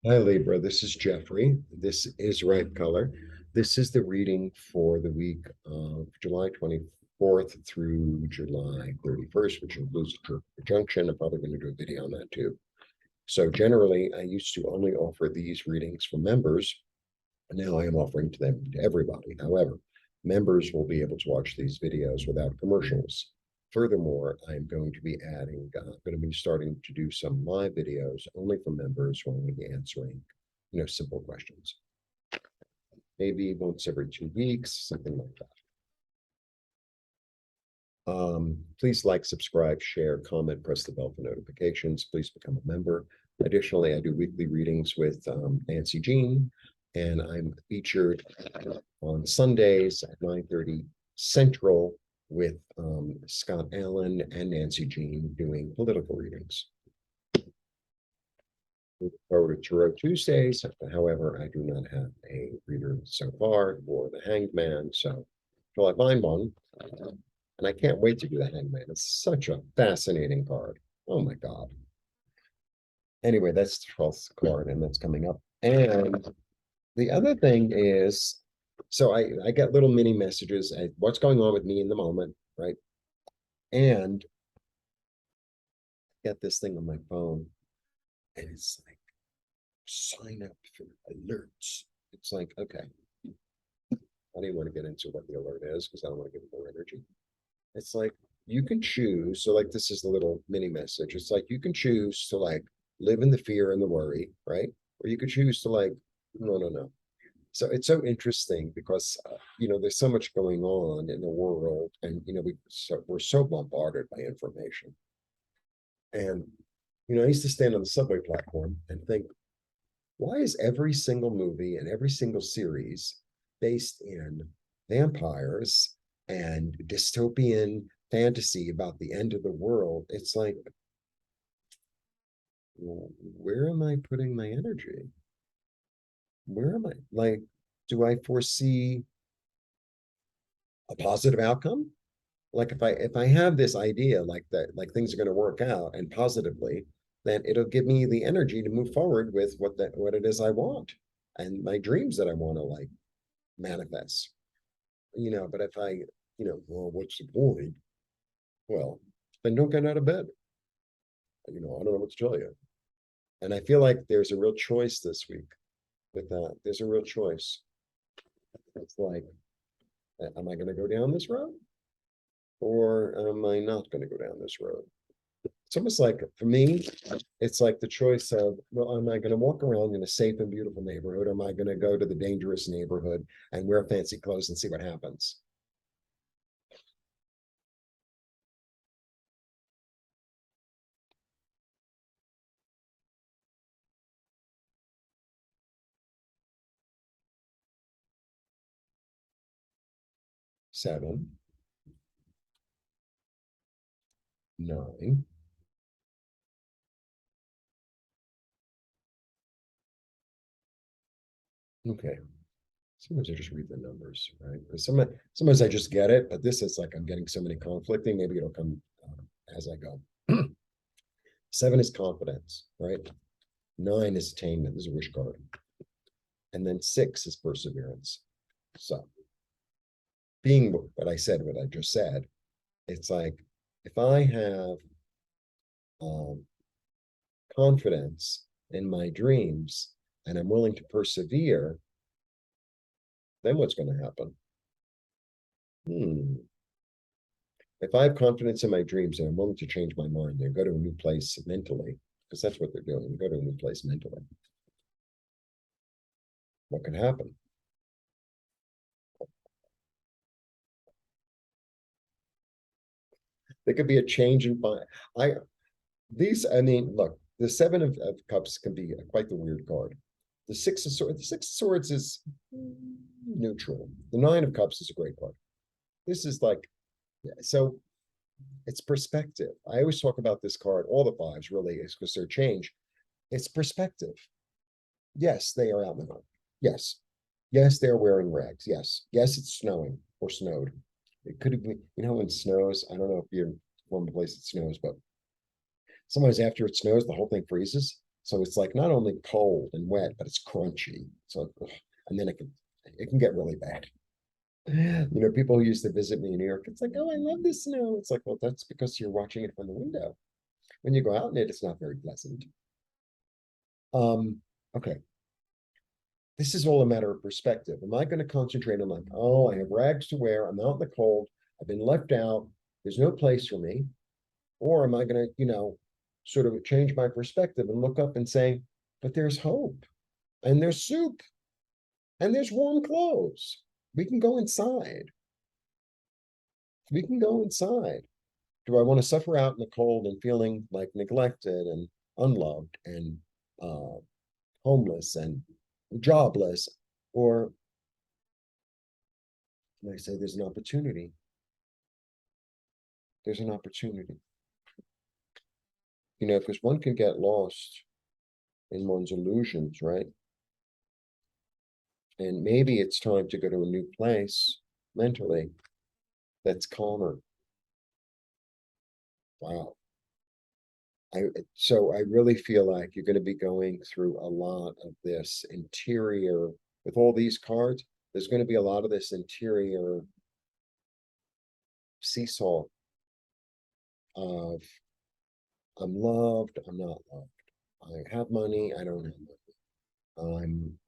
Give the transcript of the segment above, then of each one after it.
Hi Libra, this is Jeffrey. This is Ripe Color. This is the reading for the week of July 24th through July 31st, which includes a conjunction. I'm probably going to do a video on that too. So generally, I used to only offer these readings for members, and now I am offering them to everybody. However, members will be able to watch these videos without commercials. Furthermore, I'm going to be going to be starting to do some live videos only for members who are only answering, simple questions. Maybe once every 2 weeks, something like that. Please like, subscribe, share, comment, press the bell for notifications. Please become a member. Additionally, I do weekly readings with Nancy Jean, and I'm featured on Sundays at 9:30 Central with Scott Allen and Nancy Jean doing political readings. We look forward to Tarot Tuesdays. However, I do not have a reader so far for the Hanged Man, so until I find one, and I can't wait to do the Hanged Man. It's such a fascinating card. Oh my God. Anyway, that's the 12th card, and that's coming up. And the other thing is, so I get little mini messages at what's going on with me in the moment, right? And I get this thing on my phone, and it's like, sign up for alerts. It's like, okay, I didn't want to get into what the alert is because I don't want to give it more energy. It's like you can choose. So, like, this is the little mini message. It's like you can choose to like live in the fear and the worry, right? Or you could choose to like, no, no, no. So it's so interesting because there's so much going on in the world, and we're so bombarded by information. And I used to stand on the subway platform and think, why is every single movie and every single series based in vampires and dystopian fantasy about the end of the world? It's like, well, where am I putting my energy? Where am I? Like, do I foresee a positive outcome? Like if I have this idea like that, like things are going to work out and positively, then it'll give me the energy to move forward with what it is I want and my dreams that I want to like manifest. But if well, what's the point? Well, then don't get out of bed. I don't know what to tell you. And I feel like there's a real choice this week with that. There's a real choice. It's like, am I going to go down this road? Or am I not going to go down this road? It's almost like, for me, it's like the choice of, well, am I going to walk around in a safe and beautiful neighborhood? Or am I going to go to the dangerous neighborhood and wear fancy clothes and see what happens? Seven, nine. Okay. Sometimes I just read the numbers, right? Because sometimes I just get it, but this is like I'm getting so many conflicting. Maybe it'll come as I go. Seven is confidence, right? Nine is attainment. This is a wish card. And then six is perseverance. So, being what I said, what I just said, it's like if I have um, confidence in my dreams and I'm willing to persevere, then what's going to happen? If I have confidence in my dreams and I'm willing to change my mind and go to a new place mentally, because that's what they're doing, go to a new place mentally, what can happen? There could be a change in mind. I mean, look, the seven of cups can be quite the weird card. The six of swords is neutral. The nine of cups is a great card. This is like, yeah, so it's perspective. I always talk about this card, all the fives really is because they're change. It's perspective. Yes, they are out in the night. Yes. Yes, they're wearing rags. Yes. Yes, it's snowing or snowed. It could have been, when it snows, I don't know if you're from a place that snows, but sometimes after it snows, the whole thing freezes. So it's like not only cold and wet, but it's crunchy. So, ugh, and then it can get really bad. People who used to visit me in New York, it's like, oh, I love the snow. It's like, well, that's because you're watching it from the window. When you go out in it, it's not very pleasant. Um, okay. This is all a matter of perspective. Am I going to concentrate on like, oh, I have rags to wear, I'm out in the cold, I've been left out, there's no place for me? Or am I going to, sort of change my perspective and look up and say, but there's hope, and there's soup, and there's warm clothes. We can go inside. We can go inside. Do I want to suffer out in the cold and feeling like neglected and unloved and uh, homeless and jobless? Or can I say there's an opportunity? There's an opportunity. Because one can get lost in one's illusions, right? And maybe it's time to go to a new place mentally that's calmer. Wow. So I really feel like you're going to be going through a lot of this interior with all these cards. There's going to be a lot of this interior seesaw of I'm loved, I'm not loved. I have money, I don't have money. I'm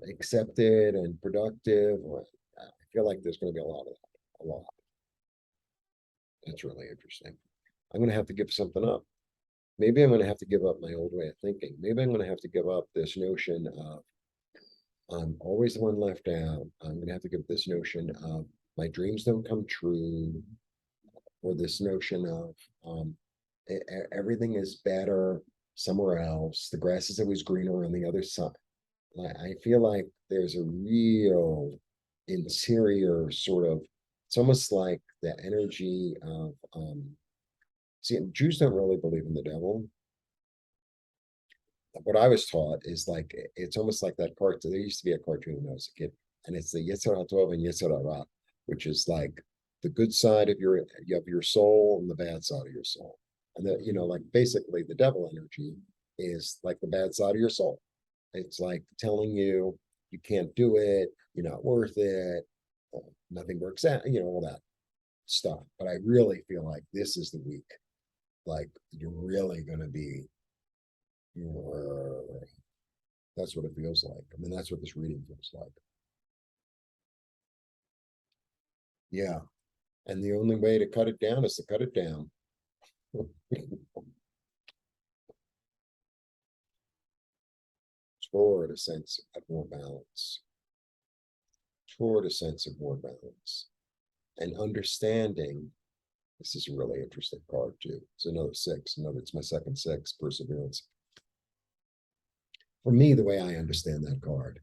accepted and productive. I feel like there's going to be a lot of that, a lot. That's really interesting. I'm going to have to give something up. Maybe I'm going to have to give up my old way of thinking. Maybe I'm going to have to give up this notion of I'm always the one left out. I'm going to have to give this notion of my dreams don't come true, or this notion of everything is better somewhere else. The grass is always greener on the other side. I feel like there's a real interior sort of, it's almost like the energy of, see, Jews don't really believe in the devil. What I was taught is like, it's almost like that cartoon. There used to be a cartoon when I was a kid, and it's the Yetzer HaTov and Yetzer Hara, which is like the good side of your soul and the bad side of your soul. And like basically the devil energy is like the bad side of your soul. It's like telling you you can't do it, you're not worth it, nothing works out, all that stuff. But I really feel like this is the week. Like you're really going to be, that's what it feels like. I mean, that's what this reading feels like. Yeah. And the only way to cut it down is to cut it down. Toward a sense of more balance. Toward a sense of more balance. And understanding. This is a really interesting card too. It's another six. It's my second six, perseverance. For me, the way I understand that card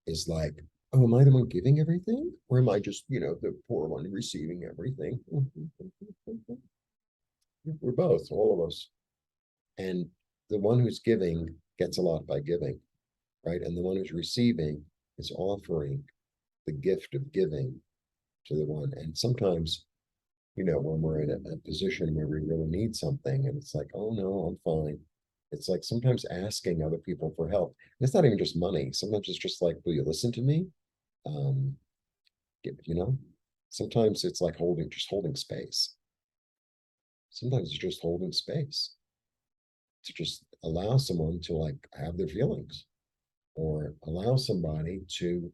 is like, oh, am I the one giving everything? Or am I just, the poor one receiving everything? We're both, all of us. And the one who's giving gets a lot by giving, right? And the one who's receiving is offering the gift of giving to the one. And sometimes, when we're in a position where we really need something and it's like, oh no, I'm fine. It's like sometimes asking other people for help. And it's not even just money. Sometimes it's just like, will you listen to me? Um, you know, sometimes it's like just holding space. Sometimes it's just holding space to just allow someone to like have their feelings, or allow somebody to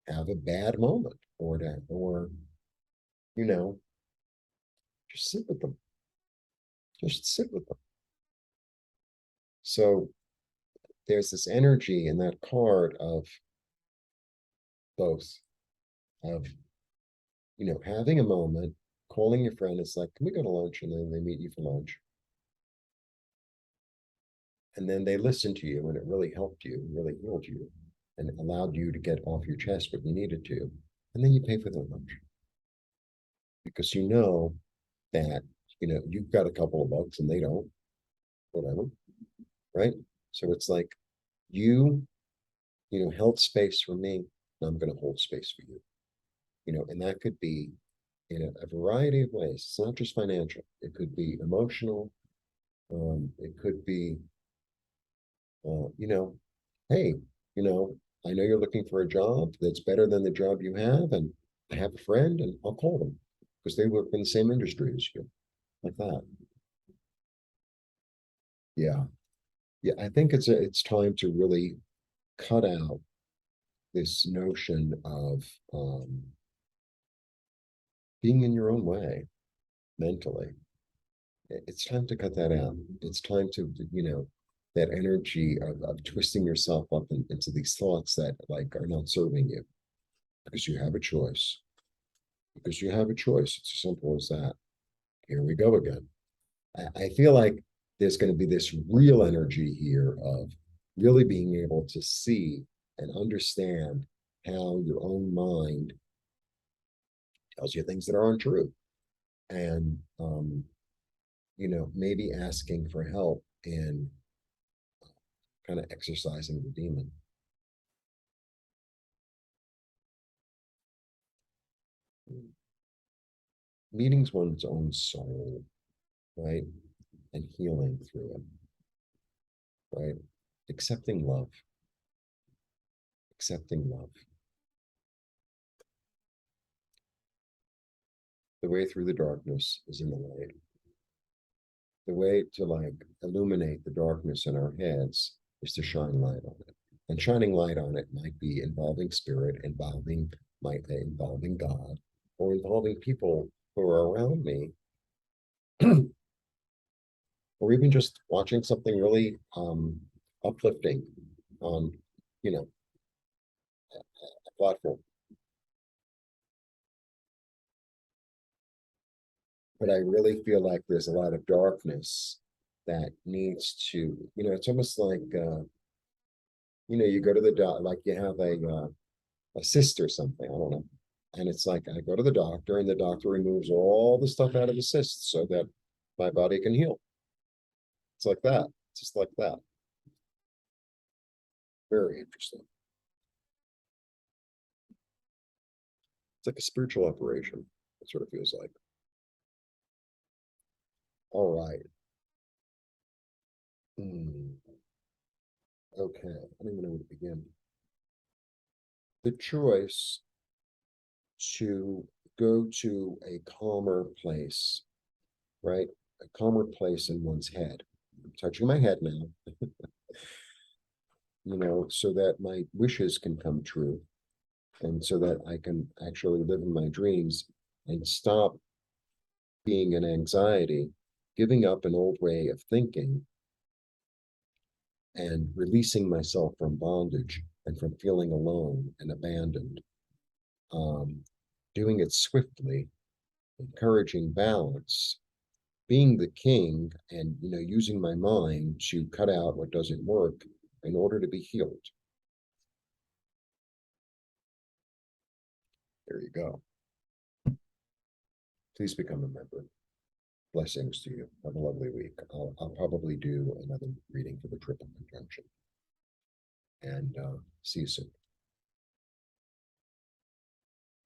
have a bad moment, or you know just sit with them, just sit with them. So there's this energy in that card of both, of having a moment, calling your friend. It's like, can we go to lunch? And then they meet you for lunch, and then they listen to you, and it really helped you, really healed you, and allowed you to get off your chest what you needed to. And then you pay for their lunch because that you've got a couple of bucks and they don't, whatever, right? So it's like you held space for me, and I'm going to hold space for you. And that could be in a variety of ways. It's not just financial. It could be emotional. It could be You know, hey, you know, I know you're looking for a job that's better than the job you have, and I have a friend, and I'll call them because they work in the same industry as you, like that. Yeah, yeah. I think it's time to really cut out this notion of being in your own way mentally. It's time to cut that out. It's time to, that energy of twisting yourself up into these thoughts that like are not serving you because you have a choice. Because you have a choice. It's as simple as that. Here we go again. I feel like there's going to be this real energy here of really being able to see and understand how your own mind tells you things that are untrue. And maybe asking for help in kind of exercising the demon. Meeting one's own soul, right? And healing through it, right? Accepting love, accepting love. The way through the darkness is in the light. The way to like illuminate the darkness in our heads is to shine light on it. And shining light on it might be involving spirit, involving God, or involving people who are around me, or even just watching something really uplifting on, you know, a platform. But I really feel like there's a lot of darkness that needs to, it's almost like, you go to the doc, like you have a cyst or something, I don't know. And it's like I go to the doctor and the doctor removes all the stuff out of the cyst so that my body can heal. It's like that, just like that. Very interesting. It's like a spiritual operation. That's what it feels like. All right. Hmm. Okay. I don't even know where to begin. The choice to go to a calmer place, right? A calmer place in one's head. I'm touching my head now, so that my wishes can come true and so that I can actually live in my dreams and stop being in anxiety, giving up an old way of thinking and releasing myself from bondage and from feeling alone and abandoned. Um, Doing it swiftly, encouraging balance, being the king and using my mind to cut out what doesn't work in order to be healed. There you go. Please become a member. Blessings to you. Have a lovely week. I'll probably do another reading for the triple conjunction. And see you soon.